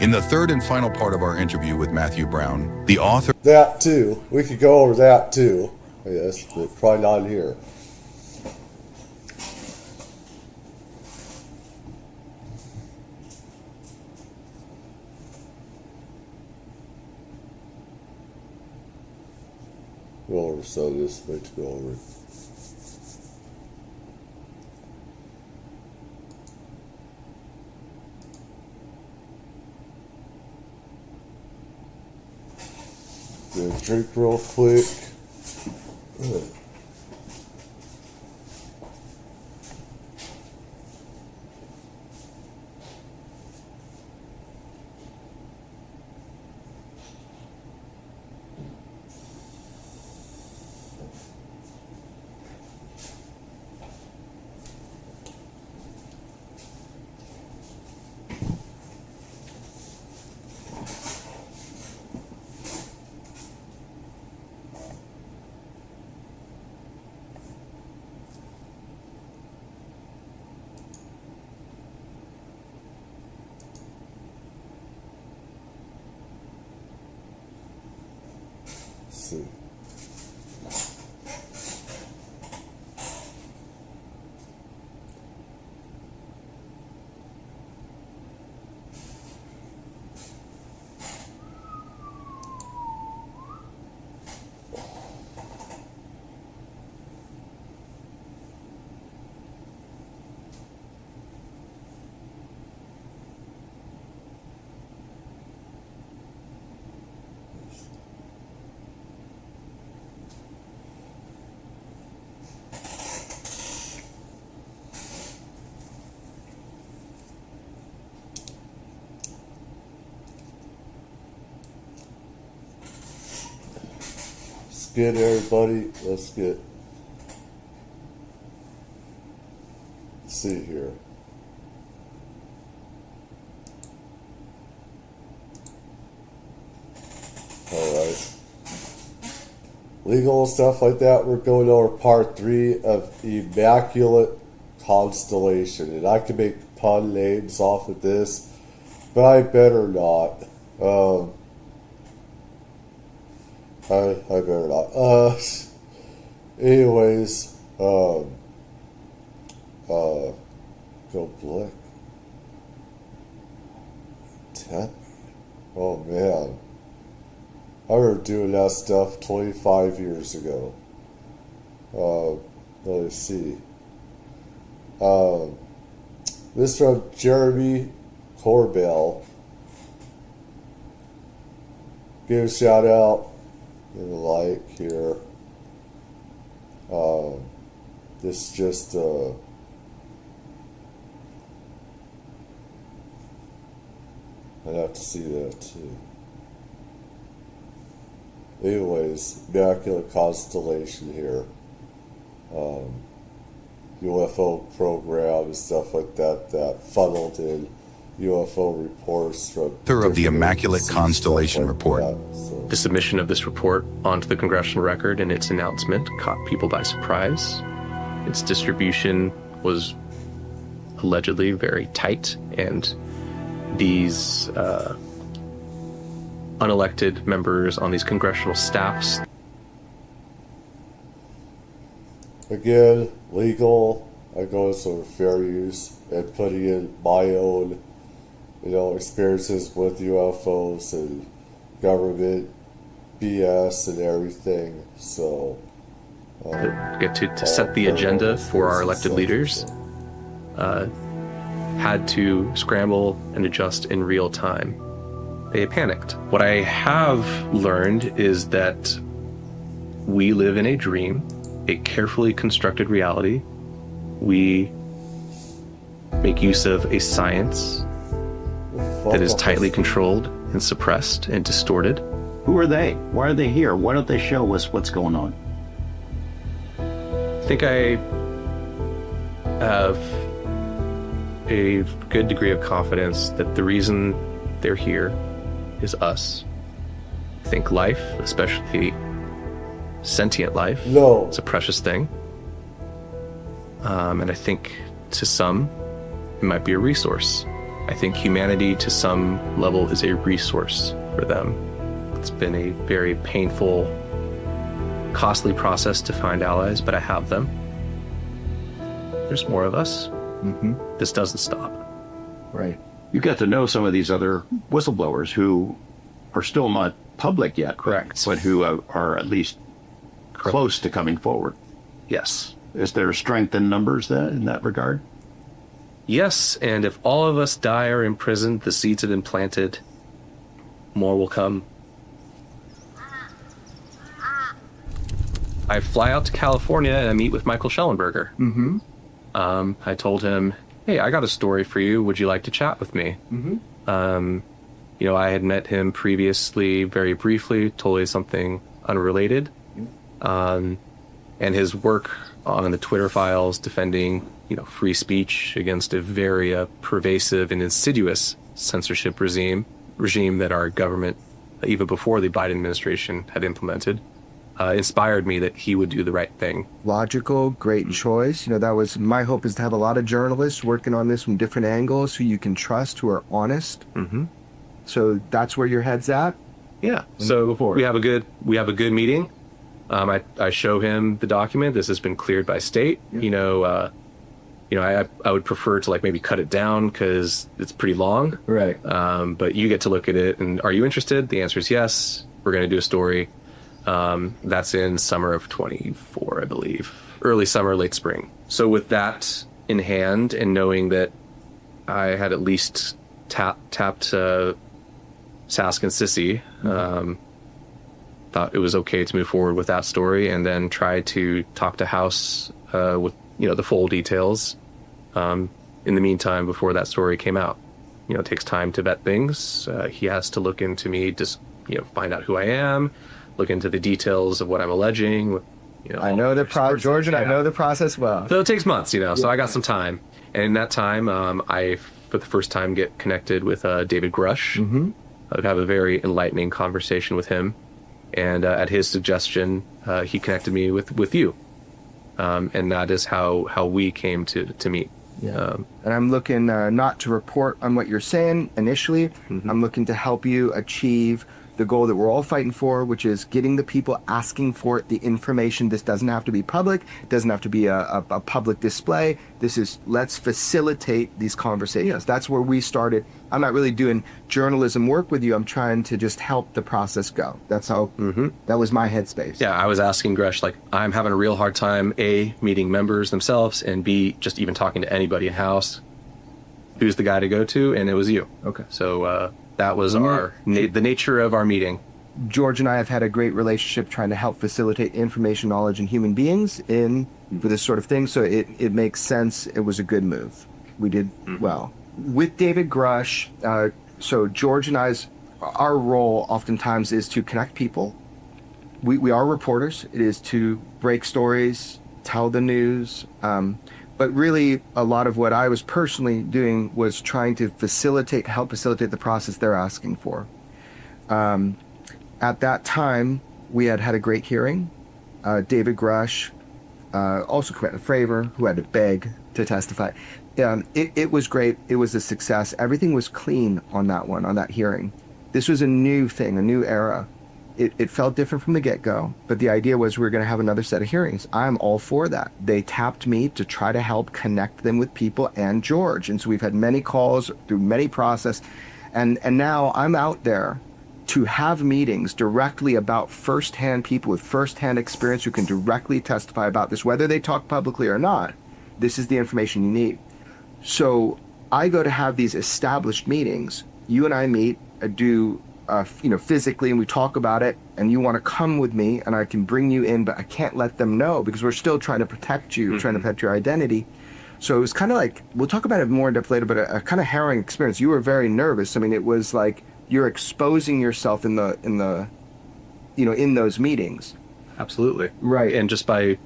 In the third and final part of our interview with Matthew Brown, the author... That too. We could go over that too. Yes, but probably not here. Go over some of this, way to go over it. Drink real quick. See. Get everybody, let's see here. Alright. Legal stuff like that, we're going over part 3 of Immaculate Constellation. And I can make pun names off of this, but I better not. I better not. Anyways, go black. 10? Oh man. I remember doing that stuff 25 years ago. Let me see. This is from Jeremy Corbell. Give a shout out. Give a like here. This just I'd have to see that too. Anyways, Immaculate Constellation here. UFO program and stuff like that that funneled in UFO reports from author of the Immaculate Constellation report. The submission of this report onto the congressional record and its announcement caught people by surprise. Its distribution was allegedly very tight, and these unelected members on these congressional staffs. Again, legal. I go sort of fair use and putting in my own, experiences with UFOs and government BS and everything. So, get to set the agenda for our elected leaders. Had to scramble and adjust in real time. They panicked. What I have learned is that we live in a dream, a carefully constructed reality. We make use of a science that is tightly controlled and suppressed and distorted. Who are they? Why are they here? Why don't they show us what's going on? I think I have a good degree of confidence that the reason they're here is us. I think life, especially sentient life, is a precious thing. And I think to some, it might be a resource. I think humanity to some level is a resource for them. It's been a very painful, costly process to find allies, but I have them. There's more of us. This doesn't stop. Right. You got to know some of these other whistleblowers who are still not public yet. Correct. But who are at least close to coming forward. Yes. Is there strength in numbers then in that regard? Yes, and if all of us die or imprisoned, the seeds have been planted, more will come. I fly out to California and I meet with Michael Schellenberger. I told him, hey, I got a story for you. Would you like to chat with me? I had met him previously, very briefly, totally something unrelated. And his work on the Twitter files defending, free speech against a very pervasive and insidious censorship regime that our government, even before the Biden administration, had implemented, inspired me that he would do the right thing. Logical, great choice. That was my hope, is to have a lot of journalists working on this from different angles who you can trust, who are honest. So that's where your head's at? Yeah. So we have a good meeting. I show him the document. This has been cleared by state. I would prefer to maybe cut it down because it's pretty long. Right. But you get to look at it, and are you interested? The answer is yes. We're going to do a story. That's in summer of 24, I believe. Early summer, late spring. So with that in hand, and knowing that I had at least tapped Sask and Sissy, thought it was okay to move forward with that story, and then try to talk to House with the full details in the meantime before that story came out. It takes time to vet things. He has to look into me, just find out who I am, look into the details of what I'm alleging. I know the George, and I know the process well. So it takes months, so I got some time. And in that time, I, for the first time, get connected with David Grush. I have a very enlightening conversation with him. And at his suggestion, he connected me with you. And that is how we came to meet. And I'm looking not to report on what you're saying initially. I'm looking to help you achieve the goal that we're all fighting for, which is getting the people asking for it, the information. This doesn't have to be public. It doesn't have to be a public display. This is, let's facilitate these conversations. That's where we started. I'm not really doing journalism work with you. I'm trying to just help the process go. That's how, that was my headspace. Yeah, I was asking Gresh, I'm having a real hard time, A, meeting members themselves, and B, just even talking to anybody in house. Who's the guy to go to? And it was you. Okay. So, that was the nature of our meeting. George and I have had a great relationship trying to help facilitate information, knowledge, and human beings for this sort of thing. So it makes sense. It was a good move. We did well. With David Grush, so George and our role oftentimes is to connect people. We are reporters. It is to break stories, tell the news. But really, a lot of what I was personally doing was trying to help facilitate the process they're asking for. At that time, we had a great hearing. David Grush, also Commander Fravor, who had to beg to testify. It was great. It was a success. Everything was clean on that hearing. This was a new thing, a new era. It felt different from the get-go, but the idea was we were going to have another set of hearings. I'm all for that. They tapped me to try to help connect them with people and George. And so we've had many calls through many process. And now I'm out there to have meetings directly about firsthand people with firsthand experience who can directly testify about this, whether they talk publicly or not. This is the information you need. So I go to have these established meetings. You and I meet, do physically, and we talk about it, and you want to come with me, and I can bring you in, but I can't let them know because we're still trying to protect you, trying to protect your identity. So it was kind of like, we'll talk about it more in depth later, but a kind of harrowing experience. You were very nervous. I mean, it was like you're exposing yourself in those meetings. Absolutely. Right. And just by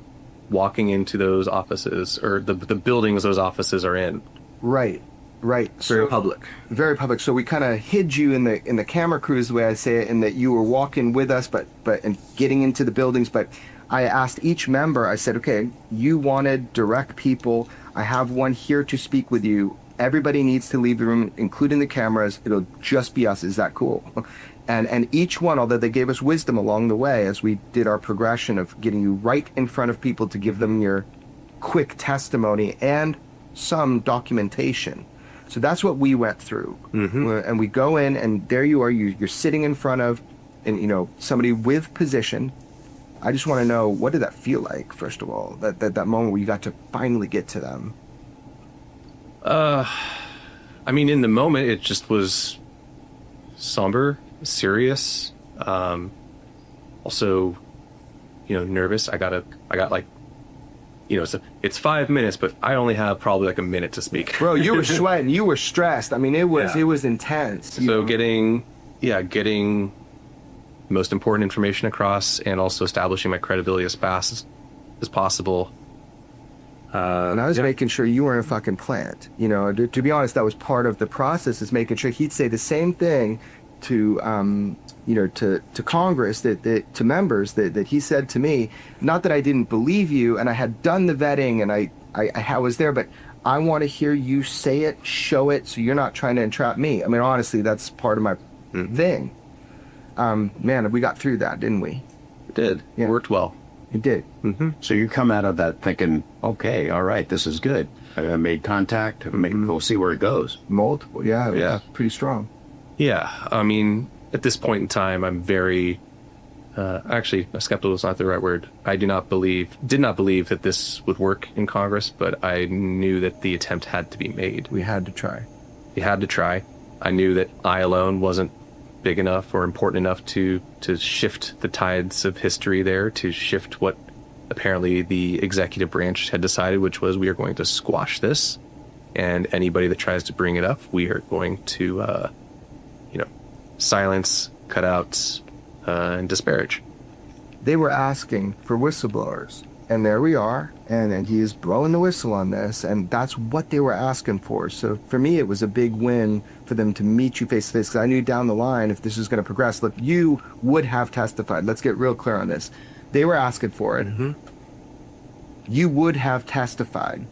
walking into those offices, or the buildings those offices are in. Right. Very public. Very public. So we kind of hid you in the camera crews, the way I say it, in that you were walking with us, but and getting into the buildings. But I asked each member, I said, okay, you wanted direct people. I have one here to speak with you. Everybody needs to leave the room, including the cameras. It'll just be us. Is that cool? And each one, although they gave us wisdom along the way as we did our progression of getting you right in front of people to give them your quick testimony and some documentation. So that's what we went through. And we go in, and there you are. You're sitting in front of, and somebody with position. I just want to know, what did that feel like? First of all, that moment where you got to finally get to them. I mean, in the moment, it just was somber, serious. Also, nervous. I got like, it's 5 minutes, but I only have probably like a minute to speak. Bro, you were sweating. You were stressed. I mean, it was intense. So getting most important information across, and also establishing my credibility as fast as possible. And I was making sure you weren't a fucking plant. To be honest, that was part of the process, is making sure he'd say the same thing to to Congress, that to members that he said to me. Not that I didn't believe you, and I had done the vetting, and I was there, but I want to hear you say it, show it, so you're not trying to entrap me. I mean, honestly, that's part of my thing. Man, we got through that, didn't we? It did. Yeah. It worked well. It did. So you come out of that thinking, okay, all right, this is good. I made contact. We'll see where it goes. Multiple, yeah, pretty strong. Yeah, I mean, at this point in time, I'm very, actually, skeptical is not the right word. I did not believe that this would work in Congress, but I knew that the attempt had to be made. We had to try. I knew that I alone wasn't big enough or important enough to shift the tides of history there, to shift what apparently the executive branch had decided, which was, we are going to squash this, and anybody that tries to bring it up, we are going to silence, cut out, and disparage. They were asking for whistleblowers, and there we are, and he is blowing the whistle on this, and that's what they were asking for. So for me, it was a big win for them to meet you face to face, because I knew down the line, if this was going to progress, look, you would have testified. Let's get real clear on this. They were asking for it. You would have testified.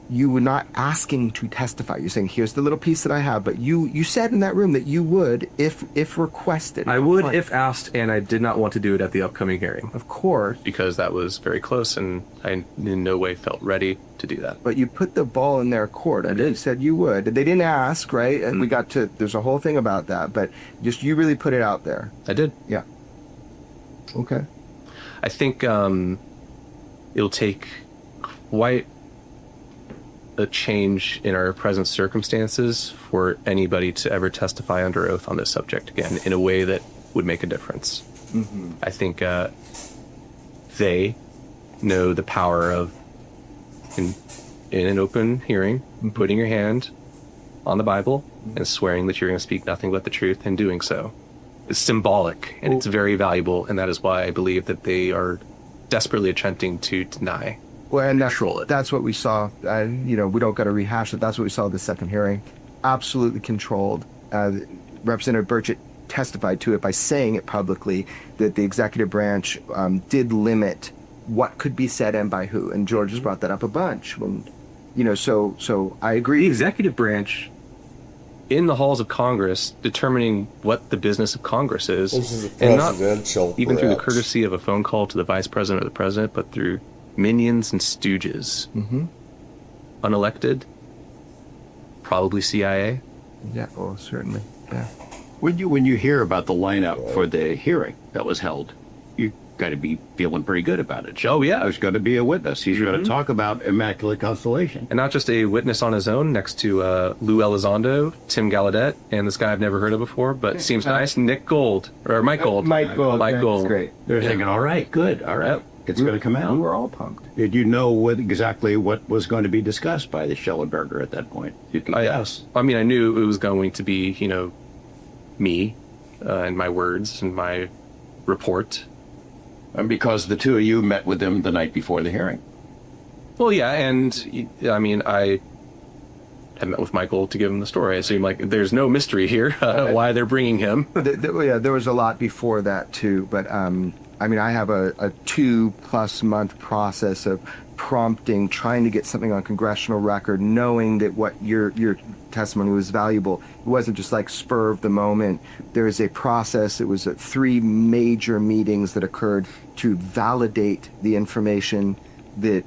You were not asking to testify. You're saying, here's the little piece that I have, but you said in that room that you would if requested. I would if asked, and I did not want to do it at the upcoming hearing. Of course. Because that was very close, and I in no way felt ready to do that. But you put the ball in their court. I did. You said you would. They didn't ask, right? And we got to, there's a whole thing about that, but just you really put it out there. I did. Yeah. Okay. I think it'll take quite a change in our present circumstances for anybody to ever testify under oath on this subject again in a way that would make a difference. I think they know the power of, in an open hearing, putting your hand on the Bible and swearing that you're going to speak nothing but the truth, and doing so. It's symbolic, and it's very valuable, and that is why I believe that they are desperately attempting to deny. Well, and control it. That's what we saw. We don't got to rehash it. That's what we saw at the second hearing. Absolutely controlled. Representative Burchett testified to it by saying it publicly, that the executive branch did limit what could be said and by who. And George has brought that up a bunch. So I agree. The executive branch in the halls of Congress determining what the business of Congress is, This is a and not presidential even through the branch. courtesy of a phone call to the vice president or the president, but through minions and stooges. Unelected, probably CIA. Yeah, well, certainly. Yeah. When you hear about the lineup for the hearing that was held, you got to be feeling pretty good about it. Oh, yeah. There's going to be a witness. He's going to talk about Immaculate Constellation. And not just a witness on his own next to Lou Elizondo, Tim Gallaudet, and this guy I've never heard of before, but seems nice, Nick Gold, or Mike Gold. Mike Gold. Mike That's Gold. great. They're thinking, all right, good, all right. Yep. It's going to come out. We were all pumped. Did you know exactly what was going to be discussed by the Schellenberger at that point? You can guess. I mean, I knew it was going to be, me and my words and my report. And because the two of you met with him the night before the hearing. Well, yeah, and I mean, I had met with Michael to give him the story. I assume, there's no mystery here why they're bringing him. There was a lot before that, too, but I mean, I have a 2+ month process of prompting, trying to get something on congressional record, knowing that what your testimony was valuable. It wasn't just like spur of the moment. There is a process. It was 3 major meetings that occurred to validate the information that